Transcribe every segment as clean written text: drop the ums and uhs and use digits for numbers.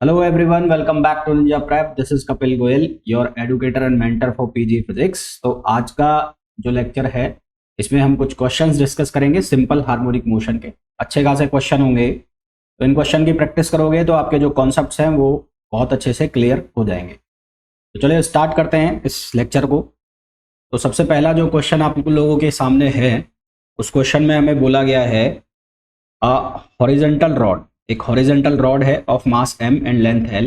Hello everyone, welcome back to Ninja Prep. This is Kapil Goyal, your educator and mentor for PG Physics. तो आज का जो lecture है इसमें हम कुछ क्वेश्चंस डिस्कस करेंगे सिंपल हार्मोनिक मोशन के। अच्छे खासे क्वेश्चन होंगे, तो इन क्वेश्चन की प्रैक्टिस करोगे तो आपके जो कॉन्सेप्ट्स हैं वो बहुत अच्छे से क्लियर हो जाएंगे। तो चलिए स्टार्ट करते हैं इस लेक्चर को। तो सबसे पहला जो क्वेश्चन आप लोगों के सामने है, उस क्वेश्चन में हमें बोला गया है हॉरिजॉन्टल रॉड, एक हॉरिजॉन्टल रॉड है of mass m and length l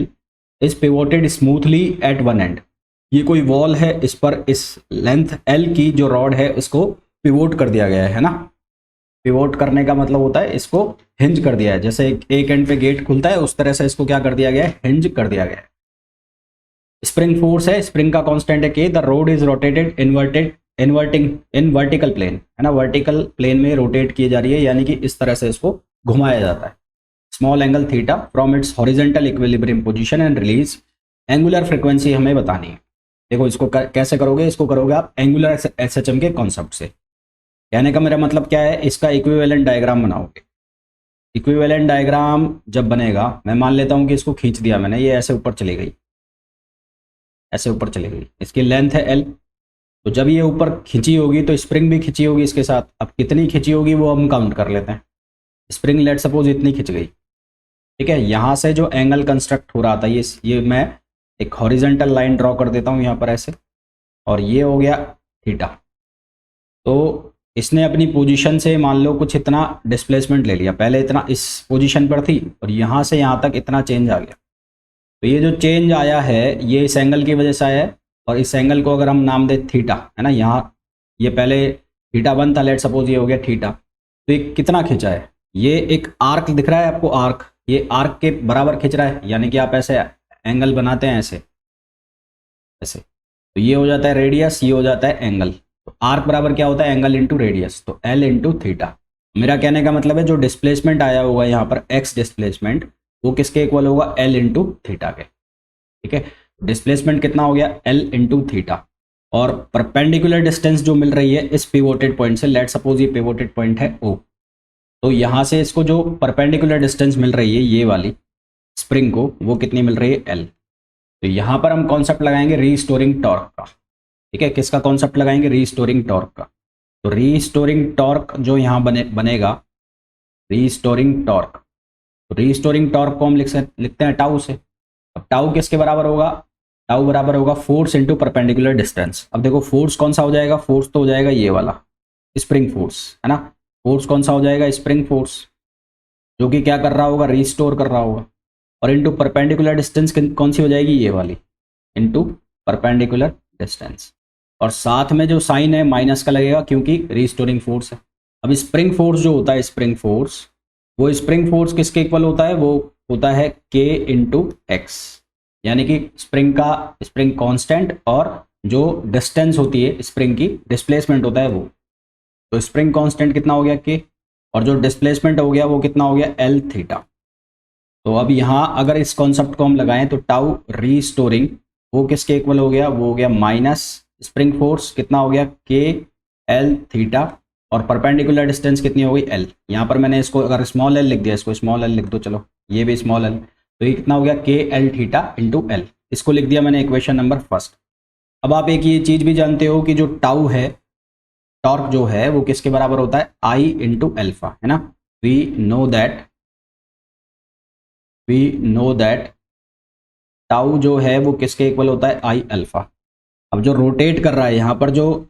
is pivoted smoothly at one end. ये कोई वॉल है, इस पर इस लेंथ l की जो रॉड है इसको पिवोट कर दिया गया है ना। पिवोट करने का मतलब होता है इसको हिंज कर दिया है, जैसे एक एंड पे गेट खुलता है उस तरह से इसको क्या कर दिया गया है, हिंज कर दिया गया है। स्प्रिंग फोर्स है, स्प्रिंग का कांस्टेंट है k, the rod is rotated inverting in vertical plane है ना, वर्टिकल प्लेन में रोटेट की जा रही है, यानी कि इस तरह से इसको घुमाया जाता है। Small angle theta from its horizontal equilibrium position and release angular frequency हमें बतानी है। देखो इसको कैसे करोगे, इसको करोगे आप एंगुलर एसएचएम के कॉन्सेप्ट से। कहने का मेरा मतलब क्या है, इसका इक्विवेलेंट डायग्राम बनाओगे। इक्विवेलेंट डायग्राम जब बनेगा, मैं मान लेता हूं कि इसको खींच दिया मैंने, ये ऐसे ऊपर चली गई, ऐसे ऊपर चली गई, इसकी लेंथ है l। तो जब ये ऊपर खिंची होगी तो स्प्रिंग भी खिंची होगी इसके साथ। अब कितनी खिंची होगी वो हम काउंट कर लेते हैं। स्प्रिंग लेट सपोज इतनी खिंच गई, ठीक है। यहाँ से जो एंगल कंस्ट्रक्ट हो रहा था, ये मैं एक हॉरिजॉन्टल लाइन ड्रॉ कर देता हूँ यहाँ पर ऐसे, और ये हो गया थीटा। तो इसने अपनी पोजीशन से मान लो कुछ इतना डिस्प्लेसमेंट ले लिया, पहले इतना इस पोजीशन पर थी और यहाँ से यहाँ तक इतना चेंज आ गया। तो ये जो चेंज आया है ये इस एंगल की वजह से आया है, और इस एंगल को अगर हम नाम दें थीटा है ना, यहाँ ये पहले थीटा 1 था, लेट सपोज ये हो गया थीटा। तो ये कितना खिंचा है, ये एक आर्क दिख रहा है आपको, आर्क, ये आर्क के बराबर खिंच रहा है, यानी कि आप ऐसे एंगल बनाते हैं ऐसे ऐसे, तो ये हो जाता है रेडियस, ये हो जाता है एंगल। तो आर्क बराबर क्या होता है, एंगल इंटू रेडियस, तो एल इंटू थीटा। मेरा कहने का मतलब है जो डिस्प्लेसमेंट आया हुआ है यहाँ पर एक्स डिस्प्लेसमेंट, वो किसके इक्वल होगा, एल इंटू थीटा के, ठीक है। डिस्प्लेसमेंट कितना हो गया, एल इंटू थीटा, और परपेंडिकुलर डिस्टेंस जो मिल रही है इस पिवोटेड पॉइंट से, लेट सपोज ये पिवोटेड पॉइंट है ओ, तो यहाँ से इसको जो परपेंडिकुलर डिस्टेंस मिल रही है ये वाली स्प्रिंग को, वो कितनी मिल रही है, एल। तो यहाँ पर हम कॉन्सेप्ट लगाएंगे रीस्टोरिंग टॉर्क का, ठीक है। किसका कॉन्सेप्ट लगाएंगे, रीस्टोरिंग टॉर्क का। तो रीस्टोरिंग टॉर्क जो यहाँ बनेगा, रीस्टोरिंग टॉर्क, तो रीस्टोरिंग टॉर्क को हम लिखते हैं टाउ से। अब टाउ किसके बराबर होगा, टाउ बराबर होगा फोर्स इंटू परपेंडिकुलर डिस्टेंस। अब देखो फोर्स कौन सा हो जाएगा, फोर्स तो हो जाएगा ये वाला स्प्रिंग फोर्स है ना। फोर्स कौन सा हो जाएगा, स्प्रिंग फोर्स, जो कि क्या कर रहा होगा, रीस्टोर कर रहा होगा। और इंटू परपेंडिकुलर डिस्टेंस कौन सी हो जाएगी, ये वाली, इंटू परपेंडिकुलर डिस्टेंस, और साथ में जो साइन है माइनस का लगेगा क्योंकि रीस्टोरिंग फोर्स है। अब स्प्रिंग फोर्स जो होता है, स्प्रिंग फोर्स, वो स्प्रिंग फोर्स किसके इक्वल होता है, वो होता है k इंटू एक्स, यानी कि स्प्रिंग का स्प्रिंग कांस्टेंट और जो डिस्टेंस होती है स्प्रिंग की, डिस्प्लेसमेंट होता है वो। तो स्प्रिंग कांस्टेंट कितना हो गया k, और जो डिस्प्लेसमेंट हो गया वो कितना हो गया, एल थीटा। तो अब यहाँ अगर इस कॉन्सेप्ट को हम लगाएं तो टाउ रीस्टोरिंग वो किसके इक्वल हो गया, वो हो गया माइनस स्प्रिंग फोर्स कितना हो गया, के एल थीटा, और परपेंडिकुलर डिस्टेंस कितनी हो गई, एल। यहाँ पर मैंने इसको अगर स्मॉल एल लिख दिया, इसको स्मॉल एल लिख दो, चलो ये भी स्मॉल एल, तो ये कितना हो गया, के एल थीटा इंटू एल। इसको लिख दिया मैंने इक्वेशन नंबर फर्स्ट। अब आप एक ये चीज़ भी जानते हो कि जो टाउ है, टॉर्क जो है वो किसके बराबर होता है, आई इंटू एल्फा है ना। वी नो दैट टाउ जो है वो किसके इक्वल होता है, आई अल्फा। अब जो रोटेट कर रहा है यहाँ पर, जो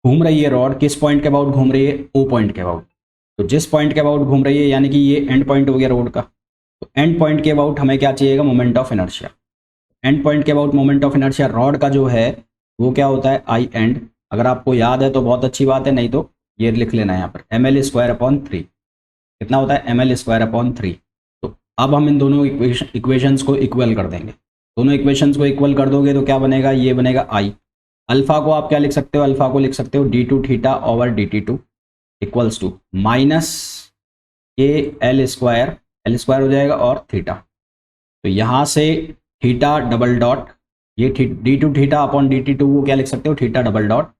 घूम रही है रॉड, किस पॉइंट के अबाउट घूम रही है, ओ पॉइंट के अबाउट। तो जिस पॉइंट के अबाउट घूम रही है, यानी कि ये एंड पॉइंट हो गया रोड का, तो एंड पॉइंट के अबाउट हमें क्या चाहिएगा, moment of inertia. End point के about moment of inertia rod का जो है वो क्या होता है, आई एंड। अगर आपको याद है तो बहुत अच्छी बात है, नहीं तो ये लिख लेना है यहाँ पर, एम एल स्क्वायर अपॉन 3 कितना होता है, एम एल स्क्वायर अपॉन 3। तो अब हम इन दोनों इक्वेशंस को इक्वल कर देंगे। दोनों इक्वेशंस को इक्वल कर दोगे तो क्या बनेगा, ये बनेगा आई। अल्फा को आप क्या लिख सकते हो, अल्फा को लिख सकते हो d two theta over d t two equals to minus k l square हो जाएगा और थीटा। तो यहाँ से थीटा डबल डॉट, ये d two theta upon d t two को क्या लिख सकते हो, थीटा डबल डॉट।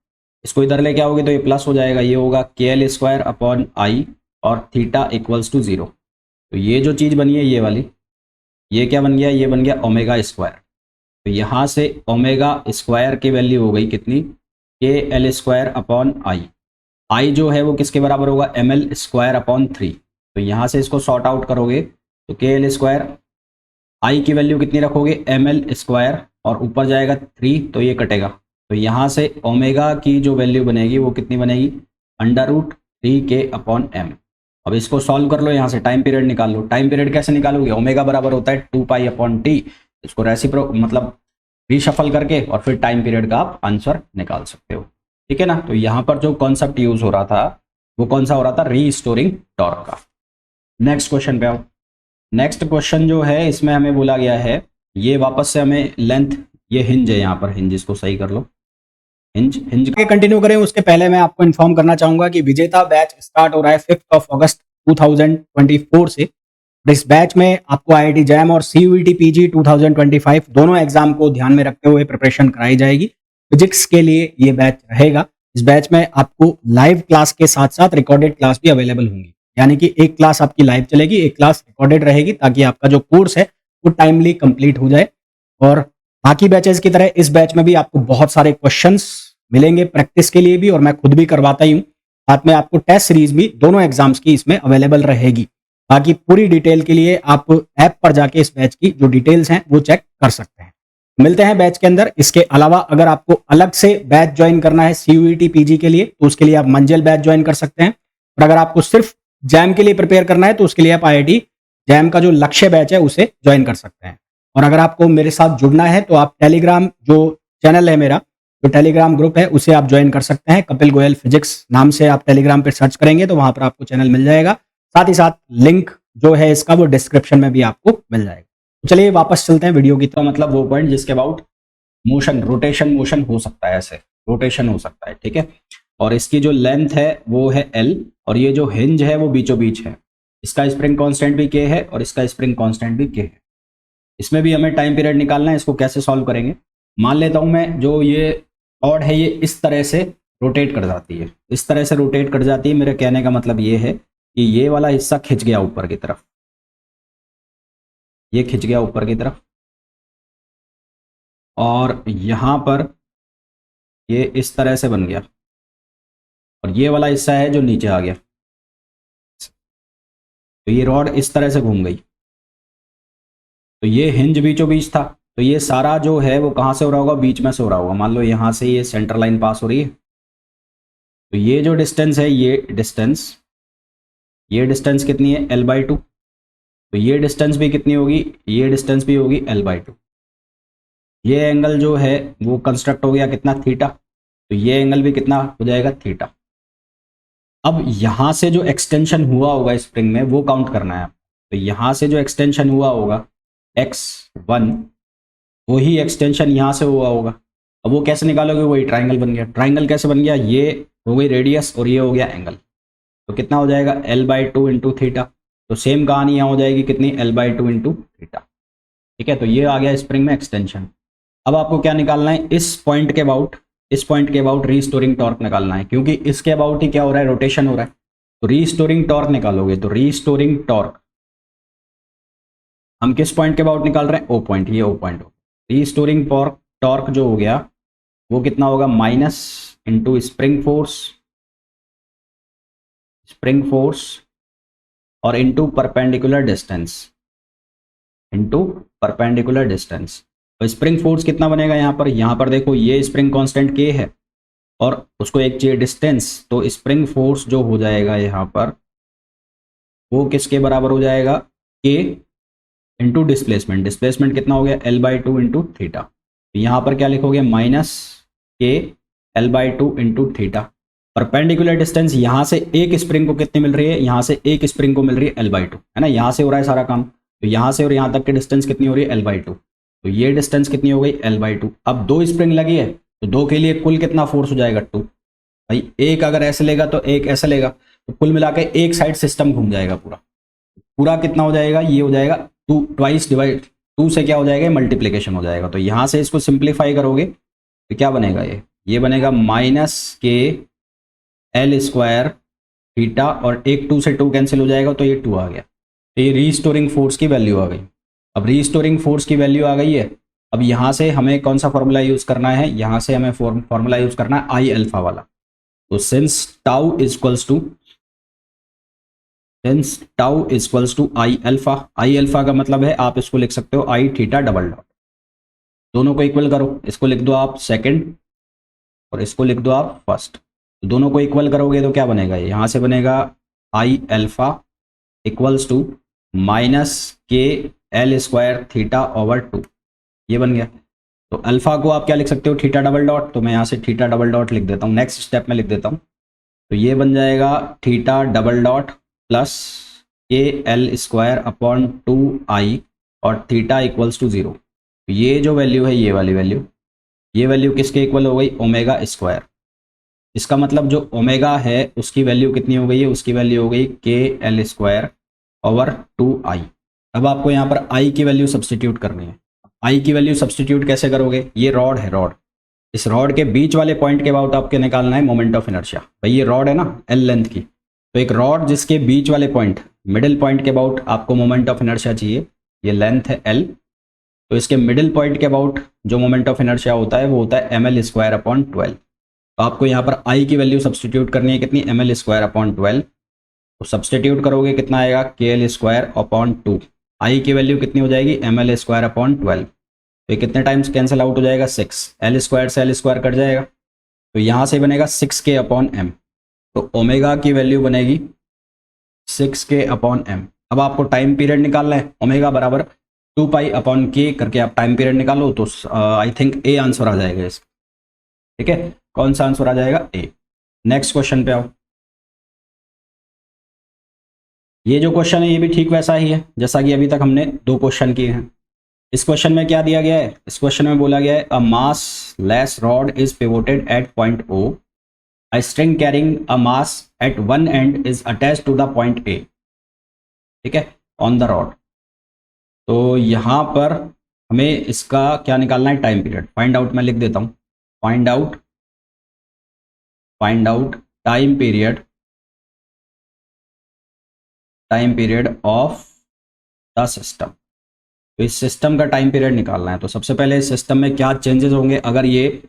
इसको इधर लेके आओगे तो ये प्लस हो जाएगा, ये होगा के एल स्क्वायर अपॉन आई और थीटा इक्वल्स टू 0। तो ये जो चीज़ बनी है ये वाली, ये क्या बन गया, ये बन गया ओमेगा स्क्वायर। तो यहाँ से ओमेगा स्क्वायर की वैल्यू हो गई कितनी, के एल स्क्वायर अपॉन आई। आई जो है वो किसके बराबर होगा, एम एल स्क्वायर अपॉन 3। तो यहाँ से इसको सॉर्ट आउट करोगे तो के एल स्क्वायर, आई की वैल्यू कितनी रखोगे, एम एल स्क्वायर, और ऊपर जाएगा 3 तो ये कटेगा। तो यहाँ से ओमेगा की जो वैल्यू बनेगी वो कितनी बनेगी, √3 के/m। अब इसको सॉल्व कर लो, यहाँ से टाइम पीरियड निकाल लो। टाइम पीरियड कैसे निकालोगे, ओमेगा बराबर होता है 2π/t। इसको रेसिप्रो मतलब रीशफल करके और फिर टाइम पीरियड का आप आंसर निकाल सकते हो, ठीक है ना। तो यहाँ पर जो कॉन्सेप्ट यूज हो रहा था वो कौन सा हो रहा था, रीस्टोरिंग टॉर्क का। नेक्स्ट क्वेश्चन पे आओ। नेक्स्ट क्वेश्चन जो है इसमें हमें बोला गया है, ये वापस से हमें लेंथ, ये हिंज है यहाँ पर, हिंज इसको सही कर लो, हिंज हिंज के कंटिन्यू करें उसके पहले मैं आपको इन्फॉर्म करना चाहूंगा कि विजेता बैच स्टार्ट हो रहा है 5 अगस्त 2024 से। इस बैच में आपको IIT जैम और CUET PG 2025 दोनों एग्जाम को ध्यान में रखते हुए प्रिपरेशन कराई जाएगी। फिजिक्स के लिए ये बैच रहेगा। इस बैच में आपको लाइव क्लास के साथ साथ रिकॉर्डेड क्लास भी अवेलेबल होंगी, यानी कि एक क्लास आपकी लाइव चलेगी, एक क्लास रिकॉर्डेड रहेगी, ताकि आपका जो कोर्स है वो टाइमली कंप्लीट हो जाए। और बाकी बैचेस की तरह इस बैच में भी आपको बहुत सारे क्वेश्चंस मिलेंगे प्रैक्टिस के लिए भी, और मैं खुद भी करवाता ही हूँ। साथ में आपको टेस्ट सीरीज भी दोनों एग्जाम्स की इसमें अवेलेबल रहेगी। बाकी पूरी डिटेल के लिए आप ऐप पर जाके इस बैच की जो डिटेल्स हैं वो चेक कर सकते हैं। मिलते हैं बैच के अंदर। इसके अलावा अगर आपको अलग से बैच ज्वाइन करना है CUET PG के लिए, तो उसके लिए आप मंजिल बैच ज्वाइन कर सकते हैं। और अगर आपको सिर्फ जैम के लिए प्रिपेयर करना है तो उसके लिए आप IIT जैम का जो लक्ष्य बैच है उसे ज्वाइन कर सकते हैं। और अगर आपको मेरे साथ जुड़ना है तो आप टेलीग्राम जो चैनल है मेरा, जो टेलीग्राम ग्रुप है उसे आप ज्वाइन कर सकते हैं। कपिल गोयल फिजिक्स नाम से आप टेलीग्राम पर सर्च करेंगे तो वहां पर आपको चैनल मिल जाएगा। साथ ही साथ लिंक जो है इसका वो डिस्क्रिप्शन में भी आपको मिल जाएगा। तो चलिए वापस चलते हैं वीडियो की। तो मतलब वो पॉइंट जिसके अबाउट मोशन, रोटेशन मोशन हो सकता है, ऐसे रोटेशन हो सकता है, ठीक है। और इसकी जो लेंथ है वो है L, और ये जो हिंज है वो बीचों बीच है। इसका स्प्रिंग कांस्टेंट भी K है और इसका स्प्रिंग कांस्टेंट भी K है। इसमें भी हमें टाइम पीरियड निकालना है। इसको कैसे सॉल्व करेंगे, मान लेता हूं मैं जो ये रॉड है ये इस तरह से रोटेट कर जाती है, इस तरह से रोटेट कर जाती है। मेरे कहने का मतलब ये है कि ये वाला हिस्सा खिंच गया ऊपर की तरफ, ये खिंच गया ऊपर की तरफ, और यहां पर ये इस तरह से बन गया, और ये वाला हिस्सा है जो नीचे आ गया। तो ये रॉड इस तरह से घूम गई, तो ये हिंज बीचों बीच था। तो ये सारा जो है वो कहाँ से हो रहा होगा, बीच में से हो रहा होगा। मान लो यहाँ से ये सेंटर लाइन पास हो रही है, तो ये जो डिस्टेंस है, ये डिस्टेंस कितनी है, L/2। तो ये डिस्टेंस भी कितनी होगी, ये डिस्टेंस भी होगी L/2। ये एंगल जो है वो कंस्ट्रक्ट हो गया कितना, थीटा। तो ये एंगल भी कितना हो जाएगा, थीटा। अब यहां से जो एक्सटेंशन हुआ होगा स्प्रिंग में वो काउंट करना है। तो यहां से जो एक्सटेंशन हुआ होगा x1, वही एक्सटेंशन यहां से हुआ होगा। अब वो कैसे निकालोगे, वही ट्राइंगल बन गया। ट्राइंगल कैसे बन गया, ये हो गई रेडियस और ये हो गया एंगल। तो कितना हो जाएगा, L/2 इंटू थीटा। तो सेम कहानी यहाँ हो जाएगी कितनी, L/2 इंटू थीटा, ठीक है। तो ये आ गया स्प्रिंग में एक्सटेंशन। अब आपको क्या निकालना है, इस पॉइंट के अबाउट रीस्टोरिंग टॉर्क निकालना है, क्योंकि इसके अबाउट ही क्या हो रहा है, रोटेशन हो रहा है। तो रीस्टोरिंग टॉर्क निकालोगे, तो रीस्टोरिंग टॉर्क हम किस पॉइंट के अबाउट निकाल रहे हैं, O पॉइंट, ये O पॉइंट हो। रीस्टोरिंग टॉर्क जो हो गया वो कितना होगा, माइनस इंटू स्प्रिंग फोर्स और इंटू परपेंडिकुलर डिस्टेंस। तो स्प्रिंग फोर्स कितना बनेगा यहाँ पर देखो, ये स्प्रिंग कांस्टेंट K है और उसको एक चाहिए डिस्टेंस। तो स्प्रिंग फोर्स जो हो जाएगा यहाँ पर वो किसके बराबर हो जाएगा, K इंटू डिस्प्लेसमेंट कितना हो गया, L/2 इंटू थीटा। तो यहाँ पर क्या लिखोगे, minus K L/2 into theta. Perpendicular distance, यहाँ से एक स्प्रिंग को कितनी मिल रही है, यहाँ से एक स्प्रिंग को मिल रही है L/2, है ना। यहाँ से हो रहा है सारा काम, तो यहाँ से और यहाँ तक की डिस्टेंस कितनी हो रही है, L/2। तो ये डिस्टेंस कितनी हो गई, L/2। अब 2 स्प्रिंग लगी है तो 2 के लिए कुल कितना फोर्स हो जाएगा, 2। भाई एक अगर ऐसे लेगा तो एक ऐसे लेगा, तो कुल मिला के एक साइड सिस्टम घूम जाएगा पूरा कितना हो जाएगा, ये हो जाएगा 2 ट्वाइस डिवाइड 2 से क्या हो जाएगा, मल्टीप्लीकेशन हो जाएगा। तो यहाँ से इसको सिंप्लीफाई करोगे तो क्या बनेगा, ये बनेगा -K L² थीटा, और एक 2 से 2 कैंसिल हो जाएगा तो ये 2 आ गया। तो ये रीस्टोरिंग फोर्स की वैल्यू आ गई। अब रीस्टोरिंग फोर्स की वैल्यू आ गई है। अब यहाँ से हमें कौन सा फॉर्मूला यूज़ करना है, यहाँ से हमें फॉर्मूला यूज़ करना है आई अल्फा वाला। तो since tau equals to I alpha का मतलब है आप इसको लिख सकते हो आई थीटा डबल डॉट। दोनों को इक्वल करो, इसको लिख दो आप सेकंड और इसको लिख दो आप फर्स्ट। दोनों को इक्वल करोगे तो क्या बनेगा, यहाँ से बनेगा I alpha equals to minus k l square theta over 2, ये बन गया। तो अल्फा को आप क्या लिख सकते हो, थीटा डबल डॉट, तो मैं यहाँ से थीटा डबल डॉट लिख देता हूँ, नेक्स्ट स्टेप में लिख देता हूँ। तो ये बन जाएगा थीटा डबल डॉट प्लस के एल स्क्वायर अपॉन 2i और थीटा इक्वल्स टू 0। ये जो वैल्यू है ये वाली वैल्यू, ये वैल्यू किसके इक्वल हो गई, ओमेगा स्क्वायर। इसका मतलब जो ओमेगा है उसकी वैल्यू कितनी हो गई है, उसकी वैल्यू हो गई के एल स्क्वायर ओवर 2i। अब आपको यहाँ पर i की वैल्यू सब्सटीट्यूट करनी है। i की वैल्यू सब्सटीट्यूट कैसे करोगे, ये रॉड है, रॉड, इस रॉड के बीच वाले पॉइंट के अबाउट आपके निकालना है मोमेंट ऑफ इनर्शिया। भाई ये रॉड है ना एल लेंथ की, तो एक रॉड जिसके बीच वाले पॉइंट, मिडिल पॉइंट के अबाउट आपको मोमेंट ऑफ इनर्शिया चाहिए, ये लेंथ है एल, तो इसके मिडिल पॉइंट के अबाउट जो मोमेंट ऑफ इनर्शिया होता है वो होता है एम एल स्क्वायर अपॉन 12। तो आपको यहाँ पर आई की वैल्यू सब्सटीट्यूट करनी है, कितनी, एम एल स्क्वायर अपॉन 12। तो सब्सटीट्यूट करोगे कितना आएगा, के एल स्क्वायर अपॉन 2। आई की वैल्यू कितनी हो जाएगी, एम एल स्क्वायर अपॉन 12। तो ये कितने टाइम्स कैंसिल आउट हो जाएगा, 6, एल स्क्वायर से एल स्क्वायर कट जाएगा, तो यहाँ से बनेगा 6k अपॉन एम। तो ओमेगा की वैल्यू बनेगी 6k अपॉन एम। अब आपको टाइम पीरियड निकालना है, ओमेगा बराबर 2 पाई अपॉन के करके आप टाइम पीरियड निकालो, तो आई थिंक ए आंसर आ जाएगा इसका। ठीक है, कौन सा आंसर आ जाएगा, ए। नेक्स्ट क्वेश्चन पे आओ। ये जो क्वेश्चन है ये भी ठीक वैसा ही है जैसा कि अभी तक हमने 2 क्वेश्चन किए हैं। इस क्वेश्चन में क्या दिया गया है, इस क्वेश्चन में बोला गया है a mass less rod is pivoted at point O, a string carrying a mass at one end is attached to the point A, ठीक है, ऑन द रॉड। तो यहाँ पर हमें इसका क्या निकालना है, टाइम पीरियड। फाइंड आउट मैं लिख देता हूँ, find out time period of the system. तो इस सिस्टम का टाइम पीरियड निकालना है। तो सबसे पहले इस सिस्टम में क्या चेंजेस होंगे, अगर ये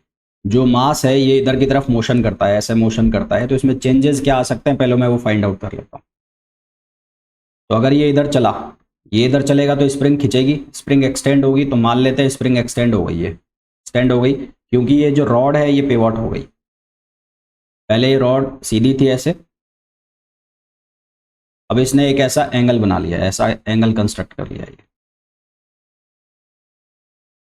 जो मास है ये इधर की तरफ मोशन करता है, ऐसे मोशन करता है, तो इसमें चेंजेस क्या आ सकते हैं, पहले मैं वो फाइंड आउट कर लेता हूँ। तो अगर ये इधर चला, ये इधर चलेगा तो स्प्रिंग खिंचेगी, स्प्रिंग एक्सटेंड होगी, तो मान लेते हैं स्प्रिंग एक्सटेंड हो गई है, एक्सटेंड हो गई क्योंकि ये जो रॉड है ये पिवट हो गई। पहले ये रॉड सीधी थी ऐसे, अब इसने एक ऐसा एंगल बना लिया, ऐसा एंगल कंस्ट्रक्ट कर लिया ये,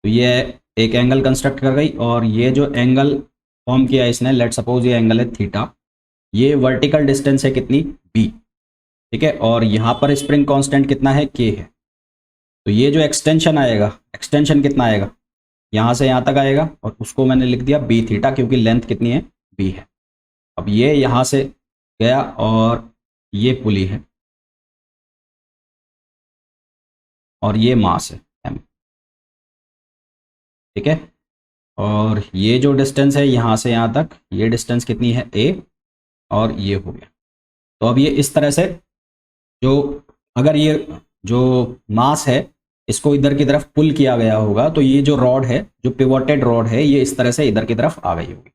तो ये एक एंगल कंस्ट्रक्ट कर गई, और ये जो एंगल फॉर्म किया इसने, लेट सपोज ये एंगल है थीटा, ये वर्टिकल डिस्टेंस है कितनी, बी, ठीक है, और यहाँ पर स्प्रिंग कांस्टेंट कितना है, के है। तो ये जो एक्सटेंशन आएगा, एक्सटेंशन कितना आएगा, यहाँ से यहाँ तक आएगा, और उसको मैंने लिख दिया बी थीटा क्योंकि लेंथ कितनी है, बी है। अब ये यहाँ से गया और ये पुली है और ये मास है एम, ठीक है, और ये जो डिस्टेंस है यहाँ से यहाँ तक, ये डिस्टेंस कितनी है, ए, और ये हो गया। तो अब ये इस तरह से, जो अगर ये जो मास है इसको इधर की तरफ पुल किया गया होगा, तो ये जो रॉड है, जो पिवोटेड रॉड है, ये इस तरह से इधर की तरफ आ गई होगी।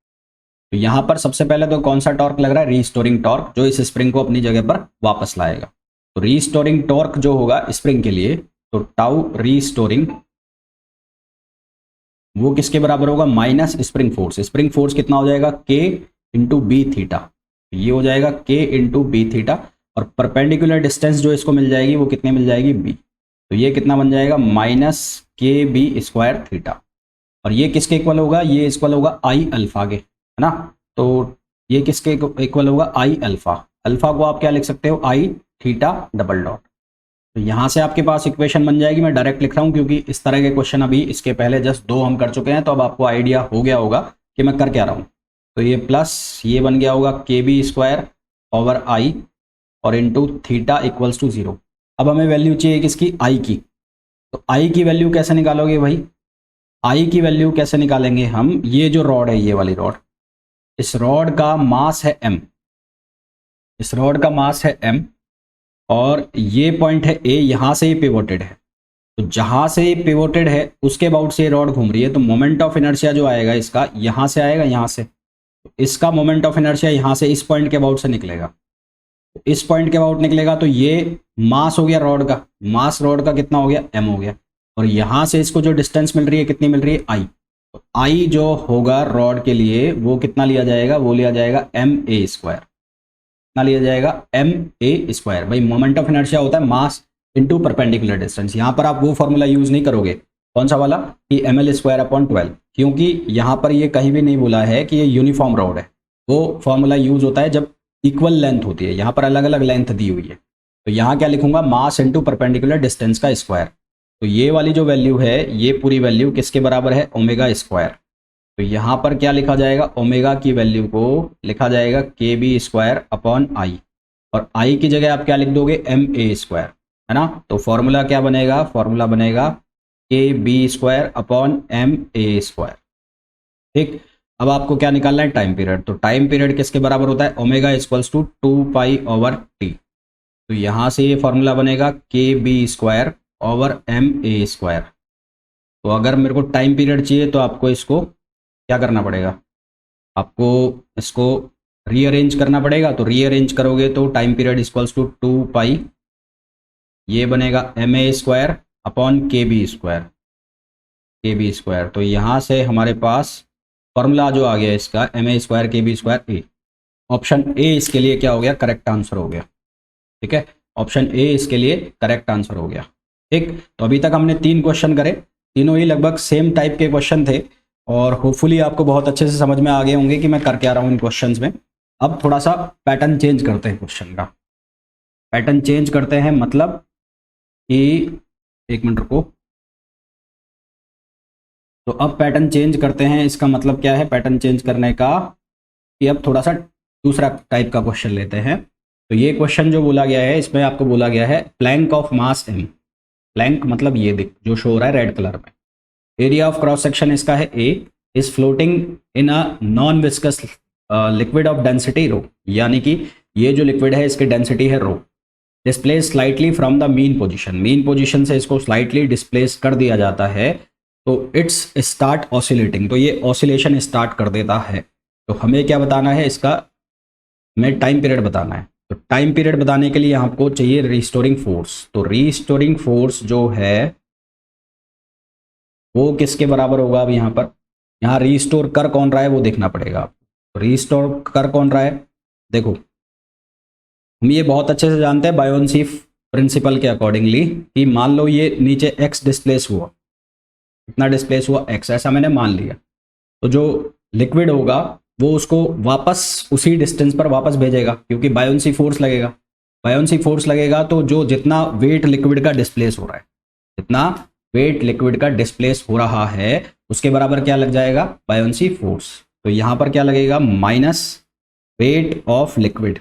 तो यहाँ पर सबसे पहले तो कौन सा टॉर्क लग रहा है, रीस्टोरिंग टॉर्क, जो इस स्प्रिंग को अपनी जगह पर वापस लाएगा। तो रीस्टोरिंग टॉर्क जो होगा स्प्रिंग के लिए, तो टाउ रीस्टोरिंग वो किसके बराबर होगा, minus spring force. Spring force कितना हो जाएगा, के इंटू बी थीटा, ये हो जाएगा के इंटू बी थीटा, और परपेंडिकुलर डिस्टेंस जो इसको मिल जाएगी वो कितनी मिल जाएगी, बी। तो ये कितना बन जाएगा, माइनस के बी स्क्वायर थीटा, और ये किसके इक्वल होगा, ये इक्वल होगा आई अल्फा के, है ना। तो ये किसके इक्वल होगा, आई अल्फा। अल्फा को आप क्या लिख सकते हो, आई थीटा डबल डॉट। तो यहाँ से आपके पास इक्वेशन बन जाएगी, मैं डायरेक्ट लिख रहा हूँ क्योंकि इस तरह के क्वेश्चन अभी इसके पहले जस्ट 2 हम कर चुके हैं, तो अब आपको आइडिया हो गया होगा कि मैं कर क्या रहा हूँ। तो ये प्लस ये बन गया होगा के बी स्क्वायर ओवर आई और इंटू थीटा इक्वल्स टू 0। अब हमें वैल्यू चाहिए किसकी, आई की। तो आई की वैल्यू कैसे निकालोगे भाई, आई की वैल्यू कैसे निकालेंगे हम, ये जो रॉड है, ये वाली रॉड, इस रॉड का मास है m, इस रॉड का मास है m, और ये पॉइंट है a, यहाँ से ये पिवोटेड है, तो जहां से पिवोटेड है उसके अबाउट से ये रॉड घूम रही है, तो मोमेंट ऑफ इनर्शिया जो आएगा इसका यहां से आएगा, यहां से, तो इसका मोमेंट ऑफ इनर्शिया यहां से इस पॉइंट के अबाउट से निकलेगा। तो इस पॉइंट के अबाउट निकलेगा, तो ये मास हो गया रॉड का, मास रॉड का कितना हो गया, m हो गया। और यहां से इसको जो डिस्टेंस मिल रही है कितनी मिल रही है, i। तो i जो होगा रॉड के लिए वो कितना लिया जाएगा, वो लिया जाएगा ma स्क्वायर। कितना लिया जाएगा, ma स्क्वायर। भाई मोमेंट ऑफ इनर्शिया होता है मास इंटू परपेंडिकुलर डिस्टेंस। यहाँ पर आप वो फॉर्मूला यूज नहीं करोगे, कौन सा वाला, कि ml स्क्वायर अपॉन 12, क्योंकि यहाँ पर ये कहीं भी नहीं बोला है कि ये यूनिफॉर्म रॉड है। वो फॉर्मूला यूज होता है जब इक्वल लेंथ होती है, यहाँ पर अलग अलग लेंथ दी हुई है। तो यहाँ क्या लिखूंगा, मास इंटू परपेंडिकुलर डिस्टेंस का स्क्वायर। तो ये वाली जो वैल्यू है ये पूरी वैल्यू किसके बराबर है, ओमेगा स्क्वायर। तो यहाँ पर क्या लिखा जाएगा, ओमेगा की वैल्यू को लिखा जाएगा के बी स्क्वायर अपॉन आई, और आई की जगह आप क्या लिख दोगे, एम ए स्क्वायर, है ना। तो फॉर्मूला क्या बनेगा, फॉर्मूला बनेगा k b square upon m a square. ठीक, अब आपको क्या निकालना है, टाइम पीरियड। तो टाइम पीरियड किसके बराबर होता है, omega equals to 2 pi T. तो यहाँ से ये फॉर्मूला बनेगा k b square over m a square. तो अगर मेरे को टाइम पीरियड चाहिए तो आपको इसको क्या करना पड़ेगा, आपको इसको रीअरेंज करना पड़ेगा। तो रीअरेंज करोगे तो टाइम पीरियड इक्वल्स टू 2 पाई, ये बनेगा एम ए स्क्वायर अपॉन के b square, k b square. तो यहाँ से हमारे पास फॉर्मूला जो आ गया इसका m a square k b square a. Option A इसके लिए क्या हो गया, करेक्ट आंसर हो गया। ठीक है, ऑप्शन ए इसके लिए करेक्ट आंसर हो गया। ठीक, तो अभी तक हमने 3 क्वेश्चन करे, तीनों ही लगभग सेम टाइप के क्वेश्चन थे, और होपफुली आपको बहुत अच्छे से समझ में आ गए होंगे कि मैं कर क्या रहा हूँ इन क्वेश्चंस में। अब थोड़ा सा पैटर्न चेंज करते हैं, क्वेश्चन का पैटर्न चेंज करते हैं, मतलब कि एक मिनट रुको। तो अब पैटर्न चेंज करते हैं, इसका मतलब क्या है पैटर्न चेंज करने का, कि अब थोड़ा सा दूसरा टाइप का क्वेश्चन लेते हैं। तो ये क्वेश्चन जो बोला गया है इसमें आपको बोला गया है plank of mass m। Plank मतलब ये दिख जो शो हो रहा है रेड कलर में। एरिया ऑफ क्रॉस सेक्शन इसका है a, is floating in a non viscous liquid of density rho, यानी कि ये जो लिक्विड है इसकी डेंसिटी है rho. Displace slightly from the mean position, mean position से इसको स्लाइटली डिस्प्लेस कर दिया जाता है। तो इट्स स्टार्ट ऑसिलेटिंग, तो ये ऑसिलेशन स्टार्ट कर देता है। तो हमें क्या बताना है इसका, हमें टाइम पीरियड बताना है। तो टाइम पीरियड बताने के लिए आपको चाहिए रिस्टोरिंग फोर्स। तो रिस्टोरिंग फोर्स जो है वो किसके बराबर होगा, अब यहाँ पर यहाँ रिस्टोर कर कौन रहा है वो देखना पड़ेगा आपको। रिस्टोर कर कौन रहा है, देखो हम ये बहुत अच्छे से जानते हैं बायोन्सी प्रिंसिपल के अकॉर्डिंगली, कि मान लो ये नीचे x डिस्प्लेस हुआ, इतना डिस्प्लेस हुआ x, ऐसा मैंने मान लिया। तो जो लिक्विड होगा वो उसको वापस उसी डिस्टेंस पर वापस भेजेगा, क्योंकि बायोन्सी फोर्स लगेगा। बायोन्सी फोर्स लगेगा तो जो जितना वेट लिक्विड का डिस्प्लेस हो रहा है, जितना वेट लिक्विड का डिस्प्लेस हो रहा है उसके बराबर क्या लग जाएगा, बायोन्सी फोर्स। तो यहाँ पर क्या लगेगा, minus weight of liquid,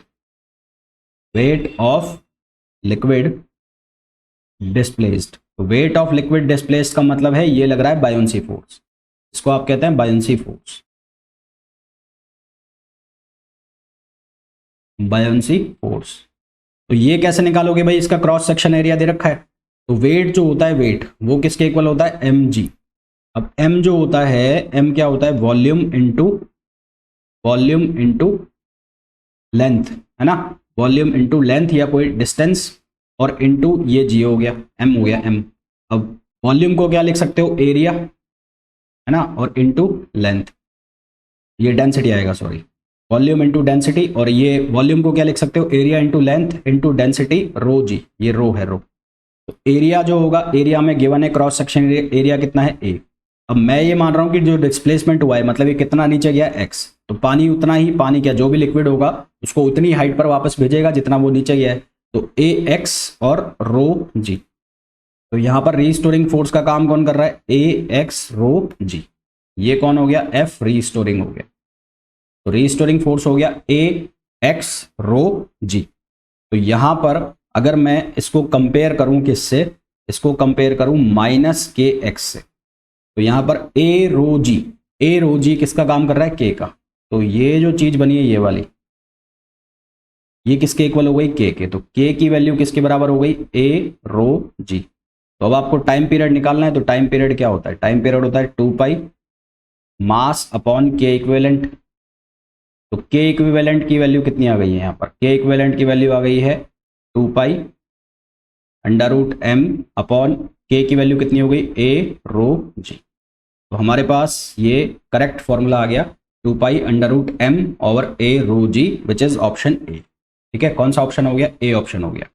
weight of liquid displaced. तो वेट ऑफ लिक्विड डिस्प्लेस्ड का मतलब है ये लग रहा है बायोन्सी फोर्स, इसको आप कहते हैं बायोन्सी फोर्स, बायोन्सी फोर्स। तो ये कैसे निकालोगे भाई, इसका क्रॉस सेक्शन एरिया दे रखा है। तो वेट जो होता है, वेट वो किसके इक्वल होता है, mg। अब m जो होता है, m क्या होता है, वॉल्यूम इंटू लेंथ, है ना, वॉल्यूम इंटू लेंथ या कोई डिस्टेंस, और इंटू ये g हो गया, m हो गया m। अब वॉल्यूम को क्या लिख सकते हो, एरिया, है ना, और इंटू लेंथ, ये डेंसिटी आएगा, सॉरी, वॉल्यूम इंटू डेंसिटी। और ये वॉल्यूम को क्या लिख सकते हो, area into length into density rho जी, ये रो है रो। तो एरिया जो होगा, एरिया में गिवन है क्रॉस सेक्शन एरिया कितना है a। अब मैं ये मान रहा हूँ कि जो डिस्प्लेसमेंट हुआ है, मतलब ये कितना नीचे गया x, तो पानी उतना ही, पानी क्या जो भी लिक्विड होगा उसको उतनी हाइट पर वापस भेजेगा जितना वो नीचे गया है। तो ax और रो g। तो यहाँ पर रीस्टोरिंग फोर्स का काम कौन कर रहा है, ax रो g। ये कौन हो गया, f रीस्टोरिंग हो गया। तो रीस्टोरिंग फोर्स हो गया ax रो g। तो यहाँ पर अगर मैं इसको कंपेयर करूं किससे, इसको कंपेयर करूं माइनस के एक्स से, तो यहां पर ए रो जी किसका काम कर रहा है, के का। तो ये जो चीज बनी है ये वाली, ये किसके इक्वल हो गई, के के। तो के की वैल्यू किसके बराबर हो गई, ए रो जी। तो अब आपको टाइम पीरियड निकालना है, तो टाइम पीरियड क्या होता है? टाइम पीरियड होता है 2 पाई मास अपॉन के इक्विवेलेंट। तो के इक्विवेलेंट की वैल्यू कितनी आ गई है यहाँ पर? के इक्विवेलेंट की वैल्यू आ गई है 2 pi under root m upon k की वैल्यू कितनी हो गई? ए रो जी। तो हमारे पास ये करेक्ट फॉर्मूला आ गया 2 pi under root m over a rho g, which is option A. ठीक है, कौन सा ऑप्शन हो गया? ए ऑप्शन हो गया।